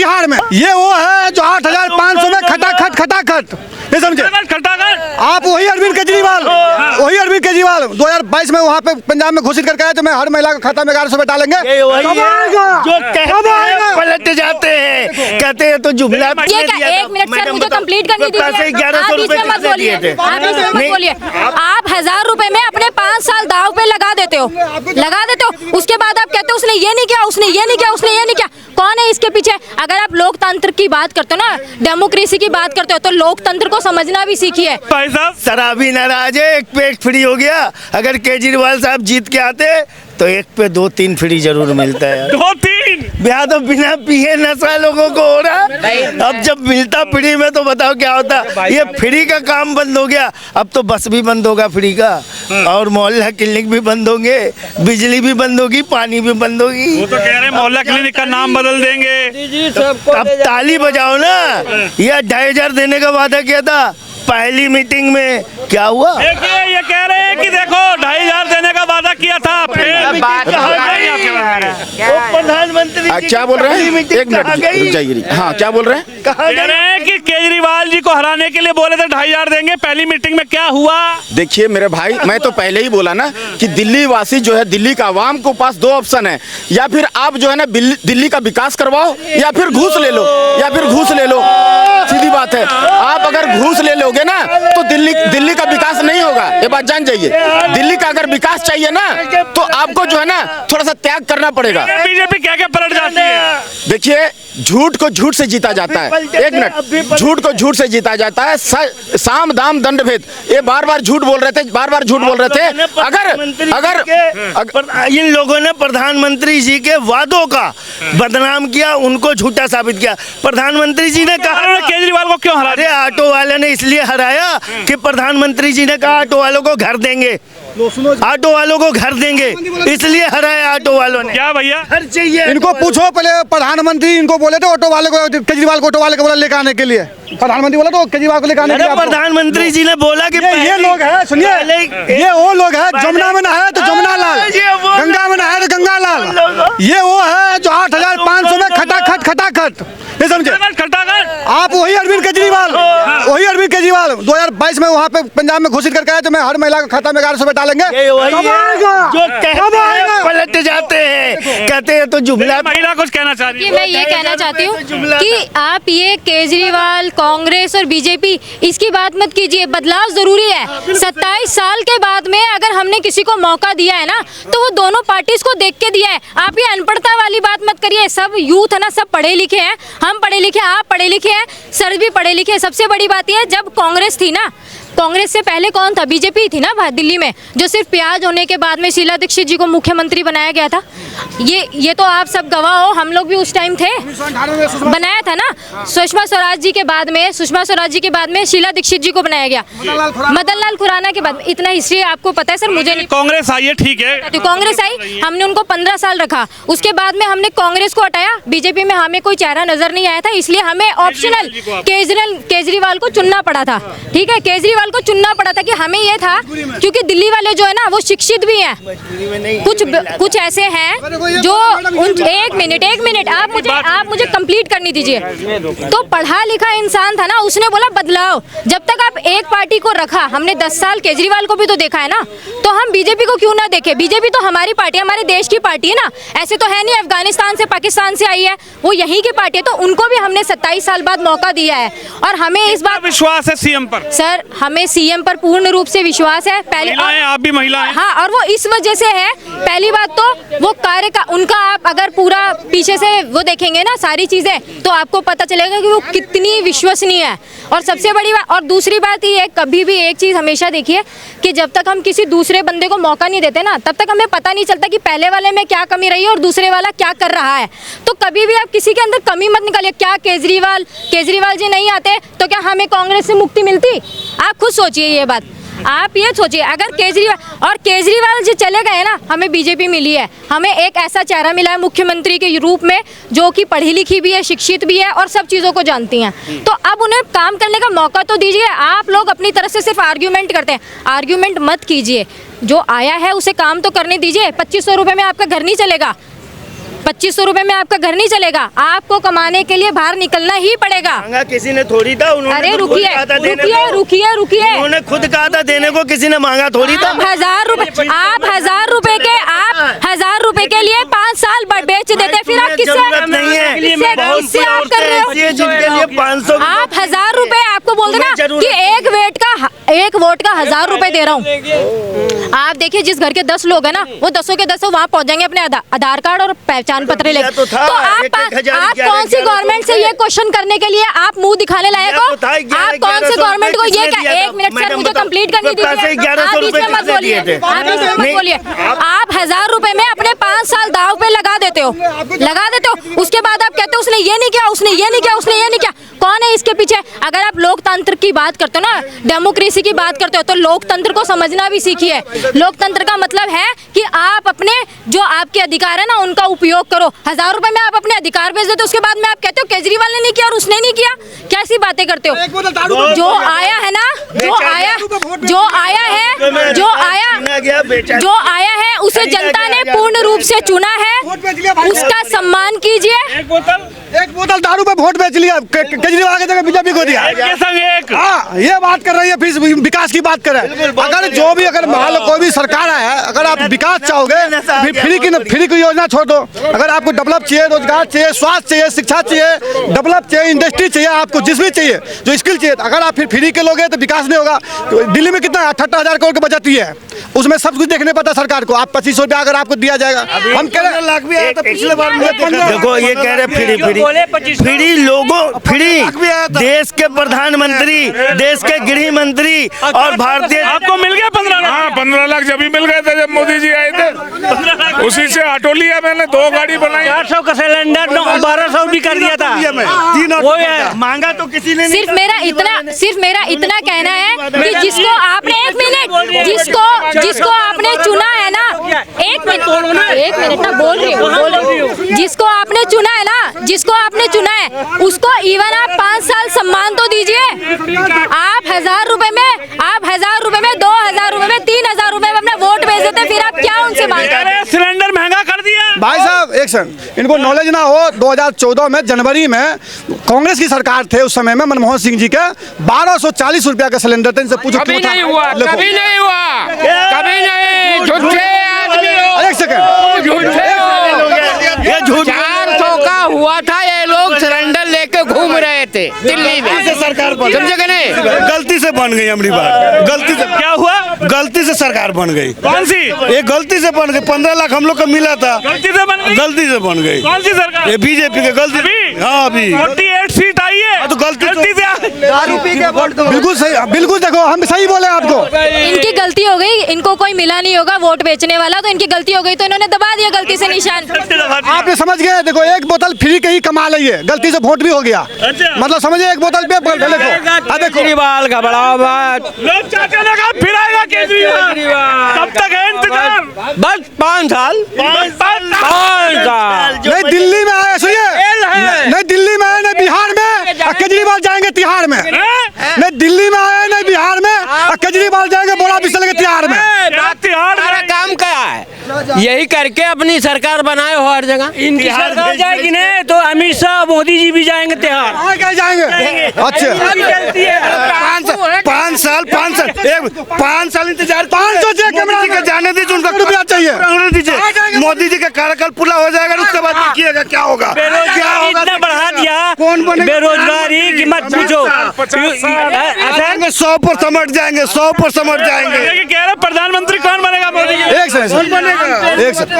तिहाड़ में। ये वो है जो 8,500 में खटाखट ये समझे। आप वही अरविंद केजरीवाल 2022 में वहाँ पे पंजाब में घोषित करके आए तो मैं हर महिला के खाता में 1100 डालेंगे। जो पलट जाते हैं, कहते हैं तो जुमला। एक मिनट सर, मुझे कंप्लीट करनी दीजिए। आप इसमें मत बोलिए। आप 1000 रुपए में अपने 5 साल दाव पे लगा देते हो। उसके बाद आप कहते हो उसने ये नहीं किया, उसने ये नहीं किया। कौन है इसके पीछे? अगर आप लोकतंत्र की बात करते हो ना, डेमोक्रेसी की बात करते हो, तो लोकतंत्र को समझना भी सीखिए। भाई साहब शराबी नाराज है, एक पे एक फ्री हो गया। अगर केजरीवाल साहब जीत के आते तो एक पे 2-3 फ्री जरूर मिलता है। 2-3 ब्याह तो बिना पिए नशा लोगों को हो रहा। अब जब मिलता फ्री में तो बताओ क्या होता। ये फ्री का काम बंद हो गया। अब तो बस भी बंद होगा फ्री का, और मोहल्ला क्लिनिक भी बंद होंगे, बिजली भी बंद होगी, पानी भी बंद होगी। वो तो कह रहे हैं मोहल्ला क्लिनिक का नाम बदल देंगे। अब ताली बजाओ ना। यह 2,500 देने का वादा किया था पहली मीटिंग में, क्या हुआ? देखिए ये कह रहे हैं कि देखो 2,500 देने का वादा किया था, प्रधानमंत्री क्या बोल रहे हैं? एक मिनट रुक जाइए। हाँ क्या बोल रहे हैं? कह रहे हैं कि केजरीवाल जी को हराने के लिए बोले थे 2,500 देंगे, पहली मीटिंग में क्या हुआ? देखिए मेरे भाई, मैं तो पहले ही बोला ना कि दिल्ली वासी जो है, दिल्ली का आवाम को पास 2 ऑप्शन है। या फिर आप जो है ना दिल्ली का विकास करवाओ, या फिर घूस ले लो। सीधी बात है। आप अगर घूस ले लोगे ना तो दिल्ली का विकास नहीं होगा। ये बात जान जाइए। दिल्ली का अगर विकास चाहिए ना तो आपको जो है ना थोड़ा सा त्याग करना पड़ेगा। बीजेपी क्या पलट जाती है? देखिए झूठ को झूठ से जीता जाता है। एक मिनट, झूठ को झूठ से जीता जाता है। साम दाम दंड भेद, ये बार झूठ बोल रहे थे, अगर इन लोगों ने प्रधानमंत्री जी के वादों का बदनाम किया, उनको झूठा साबित किया। प्रधानमंत्री जी ने कहा केजरीवाल को क्यों हरा दिया? ऑटो वाले ने इसलिए हराया कि प्रधानमंत्री जी ने कहा ऑटो वालों को घर देंगे, इसलिए हराया ऑटो वालों ने। क्या भैया घर चाहिए इनको पूछो पहले। प्रधानमंत्री इनको बोले थे ऑटो वाले को, केजरीवाल को ऑटो वाले को बोला लेकर आने के लिए। प्रधानमंत्री बोला तो केजरीवाल को लेकर आने के लिए। प्रधानमंत्री जी ने बोला कि ये लोग हैं, सुनिए, ये वो लोग हैं। जमुना में नहाए तो जमुना लाल, गंगा में नहाए तो गंगा लाल। ये वो है जो 8,500 में खटाखट ये समझे। आप वही अरविंद केजरीवाल 2022 में वहाँ पे पंजाब में घोषित करके आए तो मैं हर महिला के खाता में 1100 डालेंगे। जो पलट जाते हैं, कहते हैं तो जुमला। महिला कुछ कहना चाह रही है? मैं ये कहना चाहती हूँ कि आप ये केजरीवाल, कांग्रेस और बीजेपी इसकी बात मत कीजिए। बदलाव जरूरी है। 27 साल के बाद में अगर हमने किसी को मौका दिया है ना तो वो दोनों पार्टीज को देख के दिया है। आप ये अनपढ़ता वाली बात मत करिए। सब यूथ है ना, सब पढ़े लिखे हैं। हम पढ़े लिखे, आप पढ़े लिखे हैं, सर भी पढ़े लिखे। सबसे बड़ी बात यह है, जब कांग्रेस थी ना, कांग्रेस से पहले कौन था? बीजेपी थी ना दिल्ली में, जो सिर्फ प्याज होने के बाद में शीला दीक्षित जी को मुख्यमंत्री बनाया गया था। ये तो आप सब गवाह हो, हम लोग भी उस टाइम थे, बनाया था ना। सुषमा स्वराज जी के बाद में शीला दीक्षित जी को बनाया गया, मदन लाल खुराना के बाद। इतना हिस्ट्री आपको पता है सर, मुझे नहीं। कांग्रेस आई है, ठीक है, तो कांग्रेस आई, हमने उनको 15 साल रखा। उसके बाद में हमने कांग्रेस को हटाया। बीजेपी में हमें कोई चेहरा नजर नहीं आया था, इसलिए हमें ऑप्शनल केजरीवाल को चुनना पड़ा था। ठीक है, केजरीवाल को चुनना पड़ा था कि हमें ये था, क्योंकि दिल्ली वाले जो है ना वो शिक्षित भी हैं। कुछ ऐसे हैं जो एक मिनट आप मुझे कंप्लीट करनी दीजिए। तो पढ़ा लिखा इंसान था ना, उसने बोला बदलाव। जब तक आप एक पार्टी को रखा, हमने 10 साल केजरीवाल को भी तो देखा है ना, तो हम बीजेपी को क्यों ना देखें? बीजेपी तो हमारी पार्टी, हमारे देश की पार्टी है ना। ऐसे तो है नहीं अफगानिस्तान से, पाकिस्तान से आई है, वो यहीं की पार्टी है। तो उनको भी हमने 27 साल बाद मौका दिया है और हमें इस बात विश्वास है सीएम पर। सर हमें सीएम पर पूर्ण रूप से विश्वास है। पहले आप भी महिला हैं। हाँ, और वो इस वजह से है। पहली बात तो वो कार्य का उनका, आप अगर पूरा पीछे से वो देखेंगे ना सारी चीजें, तो आपको पता चलेगा कि वो कितनी विश्वसनीय है। और सबसे बड़ी बात, और दूसरी बात ये है, कभी भी एक चीज हमेशा देखिए कि जब तक हम किसी दूसरे बंदे को मौका नहीं देते ना, तब तक हमें पता नहीं चलता कि पहले वाले में क्या कमी रही है और दूसरे वाला क्या कर रहा है। तो कभी भी आप किसी के अंदर कमी मत निकालिए। क्या केजरीवाल जी नहीं आते तो क्या हमें कांग्रेस से मुक्ति मिलती? आप खुद सोचिए ये बात। आप ये सोचिए, अगर केजरीवाल जी चले गए ना, हमें बीजेपी मिली है, हमें एक ऐसा चेहरा मिला है मुख्यमंत्री के रूप में जो कि पढ़ी लिखी भी है, शिक्षित भी है और सब चीज़ों को जानती हैं। तो अब उन्हें काम करने का मौका तो दीजिए। आप लोग अपनी तरफ से सिर्फ आर्ग्यूमेंट करते हैं, आर्ग्यूमेंट मत कीजिए। जो आया है उसे काम तो करने दीजिए। 2500 रुपये में आपका घर नहीं चलेगा। 2500 रुपए में आपका घर नहीं चलेगा, आपको कमाने के लिए बाहर निकलना ही पड़ेगा। मांगा किसी ने थोड़ी था, उन्होंने अरे तो खुद रुकिए कहा था देने रुकिए को। रुकिए रुकिए, उन्होंने खुद कहा था देने को, किसी ने मांगा थोड़ी था। आप 1000 रुपए के लिए 5 साल बेच देते, फिर आप किससे जरूरत नहीं है। किससे आप कर रहे हो? जिनके लिए 500 आप 1000 रुपए, आपको बोल देना कि एक वोट का 1000 रुपए दे रहा हूँ। आप देखिए जिस घर के 10 लोग हैं ना, वो 10 के 10 वहाँ पहुँच जाएंगे अपने आधार कार्ड और पहचान पत्र लेकर। तो था, तो आप कौन सी गवर्नमेंट से ये क्वेश्चन करने के लिए आप मुंह दिखाने लायक हो? आप कौन से गवर्नमेंट को ये क्या? 1 मिनट सर, मुझे कंप्लीट करनी दीजिए। आप इसमें मत बोलिए, आप 1000 रुपए में अपने 5 साल दाव पे लगा देते हो। उसके बाद आप कहते हो उसने ये नहीं किया, उसने ये नहीं किया, उसने ये नहीं किया। कौन है इसके पीछे? अगर आप लोकतंत्र की बात करते हो ना, डेमोक्रेसी की बात करते हो, तो लोकतंत्र को समझना भी सीखिए। लोकतंत्र का मतलब है कि आप अपने जो आपके अधिकार है ना, उनका उपयोग करो। 1000 रुपए में आप अपने अधिकार बेच देते हो, उसके बाद में आप कहते हो केजरीवाल ने नहीं किया और उसने नहीं किया। कैसी बातें करते हो? जो आया है ना, जो आया है उसे जनता ने पूर्ण रूप से चुना है, उसका सम्मान कीजिए। एक बोतल दारू पे वोट बेच लिया, केजरीवाल की जगह बीजेपी को दिया। हाँ, ये बात कर रही है, फिर विकास की बात कर रहे हैं। अगर जो भी, अगर मान लो कोई भी सरकार है, अगर आप विकास चाहोगे, फ्री की योजना छोड़ दो। अगर आपको डेवलप चाहिए, रोजगार चाहिए, स्वास्थ्य चाहिए, शिक्षा चाहिए, डेवलप चाहिए, इंडस्ट्री चाहिए, आपको जिस भी चाहिए, जो स्किल चाहिए, अगर आप फिर फ्री के लोगे तो विकास नहीं होगा। तो दिल्ली में कितना 78,000 करोड़ की बचत ही है, उसमें सब कुछ देखने पड़ता सरकार को। आप 2500 रुपया अगर आपको दिया जाएगा, हम कह रहे लाख भी आया था पिछले बार। देखो ये कह रहे फ्री लोगों, फ्री देश के प्रधानमंत्री, देश के गृह मंत्री और भारतीय। आपको मिल गया 15 लाख? हाँ, 15 लाख जब ही मिल गए थे जब मोदी जी आए थे। उसी से ऑटो लिया मैंने, 2 गाड़ी बनाई। 400 का सिलेंडर 1200 भी कर दिया था। वो है मांगा तो किसी ने। सिर्फ मेरा इतना कहना है कि जिसको आपने, 1 मिनट, जिसको आपने चुना है ना, 1 मिनट ना, बोल रही हूँ। जिसको आपने चुना है ना, जिसको आपने चुना है, उसको इवन आप 5 साल सम्मान तो दीजिए। आप 1000 रुपए में 2000 रुपए में 3000 रुपए में अपना वोट बेच देते, फिर आप क्या उनसे मांगते हैं? सिलेंडर महंगा कर दिया भाई साहब, एक सेकंड, इनको नॉलेज ना हो। 2014 में जनवरी में कांग्रेस की सरकार थे, उस समय में मनमोहन सिंह जी के 1240 रुपया का सिलेंडर था। इनसे पूछो कभी नहीं हुआ, कभी नहीं हुआ, कभी नहीं। झूठे आदमी हो। एक सेकंड, ये झूठ। 400 का हुआ था, ये लोग सिलेंडर लेके घूम रहे थे दिल्ली में। सरकार बन समझे कि नहीं? गलती से बन गई हमारी बात। गलती से क्या हुआ? गलती से सरकार बन गई। कौन सी? ये गलती से बन गई। 15 लाख हम लोग को मिला था, गलती से बन गई? गलती से बन गई। कौन सी सरकार? ये बीजेपी के गलती। हाँ, अभी 48 सीट आई है, तो गलती से बिल्कुल सही, बिल्कुल देखो, हम सही बोले आपको। इनकी गलती हो गई, इनको कोई मिला नहीं होगा वोट बेचने वाला, तो इनकी गलती हो गई, तो इन्होंने दबा दिया गलती से निशान। आपने समझ गए? देखो, एक बोतल फ्री के ही कमा ली है, गलती से वोट भी हो गया। मतलब समझिए, एक बोतल पे देखो, केजरीवाल का बड़ा बात। लोग चाहते थे कि फिर आएगा केजरीवाल, कब तक है इंतजार? बस 5 साल। 5 साल। नहीं दिल्ली में आए, सुनिए, नहीं दिल्ली में आए, नहीं बिहार में, केजरीवाल जाएंगे तिहाड़ में। नहीं दिल्ली में आए, नहीं बिहार में, केजरीवाल जाएंगे बोला बिस्तर के तिहाड़ में। हमारा काम क्या है? यही करके अपनी सरकार बनाए हो हर जगह। इनकी सरकार जाएगी नहीं तो अमित शाह, मोदी जी भी जाएंगे तिहाड़। कहाँ कहीं जाएंगे? अच्छा, 5 साल 5 साल इंतजार। 500 कैमरा के जाने दीजिए, उनका रुपया चाहिए। दीजिए, मोदी जी का कार्यकाल पूरा हो जाएगा, उसके बाद देखिएगा क्या होगा। बेरोजगारी इतना बढ़ा दिया, कौन बनेगा? बेरोजगारी की मत पूछो। 100 पर समझ जाएंगे, 100 पर समझ जाएंगे। ये कह रहे प्रधानमंत्री कौन बनेगा मोदी के? एक सेकंड, एक सेकंड,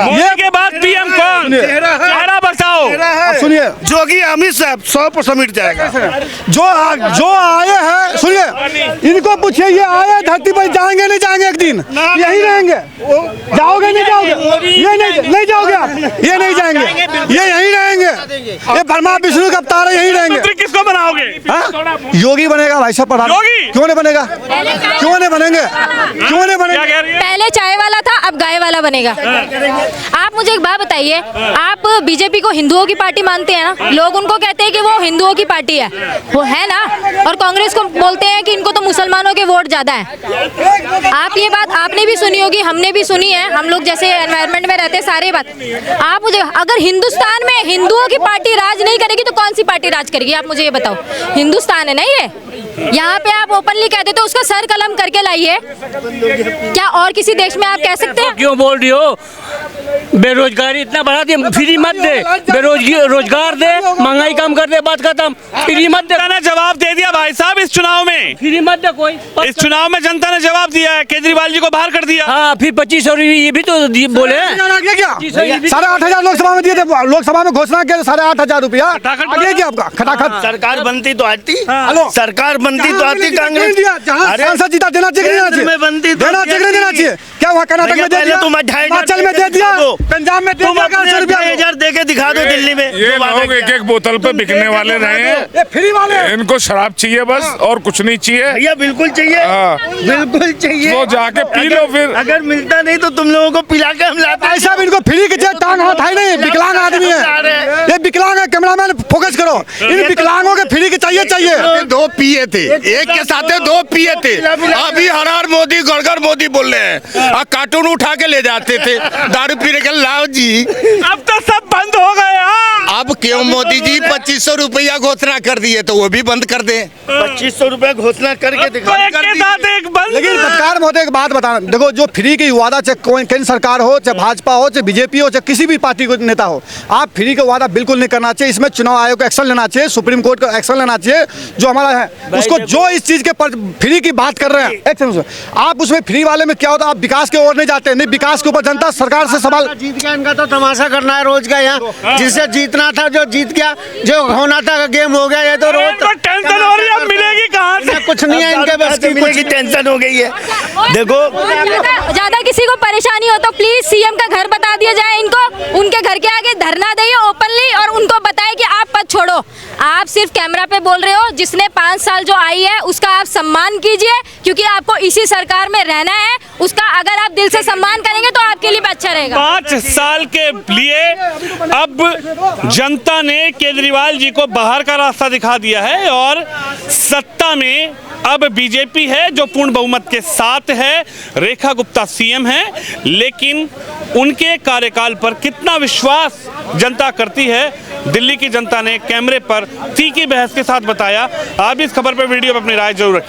मोदी के बाद पीएम कौन? चेहरा बताओ। सुनिए, जोगी अमित शाह 100 पर समिट जाएगा। जो आए हैं, सुनिए, इनको पूछिए, ये आए धरती पर जाएंगे नहीं जाएंगे? एक दिन यही रहेंगे? जाओगे नहीं जाओगे? ये नहीं जाओगे आप? ये नहीं जाएंगे, ये यही रहेंगे। ये ब्रह्मा विष्णु का अवतार है, यही रहेंगे। मंत्री किसको बनाओगे? योगी बनेगा भाई साहब, योगी? क्यों नहीं बनेगा? क्यों नहीं बनेंगे? क्यों नहीं बनेगा? पहले चाय वाला था, अब गाय वाला नेता बनेगा। आप मुझे एक बात बताइए, आप बीजेपी को हिंदुओं की पार्टी मानते हैं ना? लोग उनको कहते हैं कि वो हिंदुओं की पार्टी है, वो है ना? और कांग्रेस को बोलते हैं कि इनको तो मुसलमानों के वोट ज्यादा हैं। आप ये बात आपने भी सुनी होगी, हमने भी सुनी है, हम लोग जैसे एनवायरनमेंट में रहते हैं, सारी बात। आप मुझे, अगर हिंदुस्तान में हिंदुओं की पार्टी राज नहीं करेगी तो कौन सी पार्टी राज करेगी? आप मुझे ये बताओ। हिंदुस्तान है ना ये, यहाँ पे आप ओपनली कहते तो उसका सर कलम करके लाइए। क्या और किसी देश में आप कह सकते हैं? क्यों बोल रही हो? बेरोजगारी इतना बढ़ा दे, फ्री मत दे, रोजगार दे, महंगाई कम कर दे, बात खत्म। फ्री मत दे। जनता ने जवाब दे दिया भाई साहब इस चुनाव में, फ्री मत दे कोई। इस चुनाव में जनता ने जवाब दिया है, केजरीवाल जी को बाहर कर दिया। हाँ, फिर 2500 ये भी तो बोले हैं। क्या 8,500 लोकसभा में दिए थे, लोकसभा में घोषणा किया 8,500 रुपया आगे क्या आपका खटाखट। सरकार बनती तो आती, हेलो सरकार बनती तो आती कांग्रेस। सांसद जीता देना चाहिए, देना चाहिए। क्या हुआ कर्नाटक में दे दिया, हिमाचल में दे दिया, पंजाब में दे दिया, 2,000 दे के दिखा दो दिल्ली में। ये लोग एक एक बोतल पे बिकने वाले रहे हैं, फ्री वाले। इनको शराब चाहिए बस और कुछ नहीं चाहिए। भैया बिल्कुल चाहिए, बिल्कुल चाहिए। वो जाके पी लो फिर। अगर मिलता नहीं तो तुम लोगों को पिला के हम लाते। ऐसा भी इनको फ्री के टांग हाथ है नहीं, विकलांग आदमी है, ये विकलांग है। कैमरामैन फोकस करो, इन विकलांगों के फ्री के चाहिए। 2 पिए थे, एक के साथ 2 पिए थे। अभी हर हर मोदी गड़गड़ मोदी बोल रहे हैं, और कार्टून उठा के ले जाते थे दारू पीने के। लाओ जी, अब तो सब बंद हो गया। अब क्यों मोदी जी 2500 रुपया घोषणा कर दिए तो वो भी बंद कर दे। 2500 रुपया घोषणा करके दिखा। लेकिन पत्रकार महोदय एक बात बताना, देखो जो फ्री की वादा, चाहे केंद्र सरकार हो, चाहे भाजपा हो, चाहे बीजेपी हो, चाहे किसी भी पार्टी को नेता हो, आप फ्री का वादा बिल्कुल नहीं करना चाहिए। इसमें चुनाव आयोग को एक्शन लेना चाहिए, सुप्रीम कोर्ट को एक्शन लेना चाहिए। जो हमारा है उसको, जो इस चीज के फ्री की बात कर रहे हैं, एक सेकंड, आप उसमें फ्री वाले में क्या होता है, आप विकास की ओर नहीं जाते। नहीं, विकास के ऊपर जनता सरकार से सवाल। जीत गया, इनका तो तमाशा करना है रोज का। यहाँ जिससे जीतना था जो जीत गया, जो होना था गेम हो गया। ये तो रोज टेंशन हो रही है, मिलेगी कहाँ से? कुछ नहीं है इनके बस की, मिलेगी, टेंशन हो गई है। देखो ज्यादा किसी को परेशानी हो तो प्लीज सीएम का घर बता दिया जाए इनको, उनके घर के आगे धरना देइए ओपनली और उनको बताए कि आप पद छोड़ो। आप सिर्फ कैमरा पे बोल रहे हो, जिसने 5 साल जो आई है उसका आप सम्मान कीजिए, क्योंकि आपको इसी सरकार में रहना है। उसका अगर आप दिल से सम्मान करेंगे तो आपके लिए अच्छा रहेगा। 5 साल के लिए अब जनता ने केजरीवाल जी को बाहर का रास्ता दिखा दिया है और सत्ता में अब बीजेपी है जो पूर्ण बहुमत के साथ है। रेखा गुप्ता सीएम है, लेकिन उनके कार्यकाल पर कितना विश्वास जनता करती है, दिल्ली की जनता ने कैमरे पर तीखी बहस के साथ बताया। आप इस खबर पर वीडियो पर अपनी राय जरूर रखिए।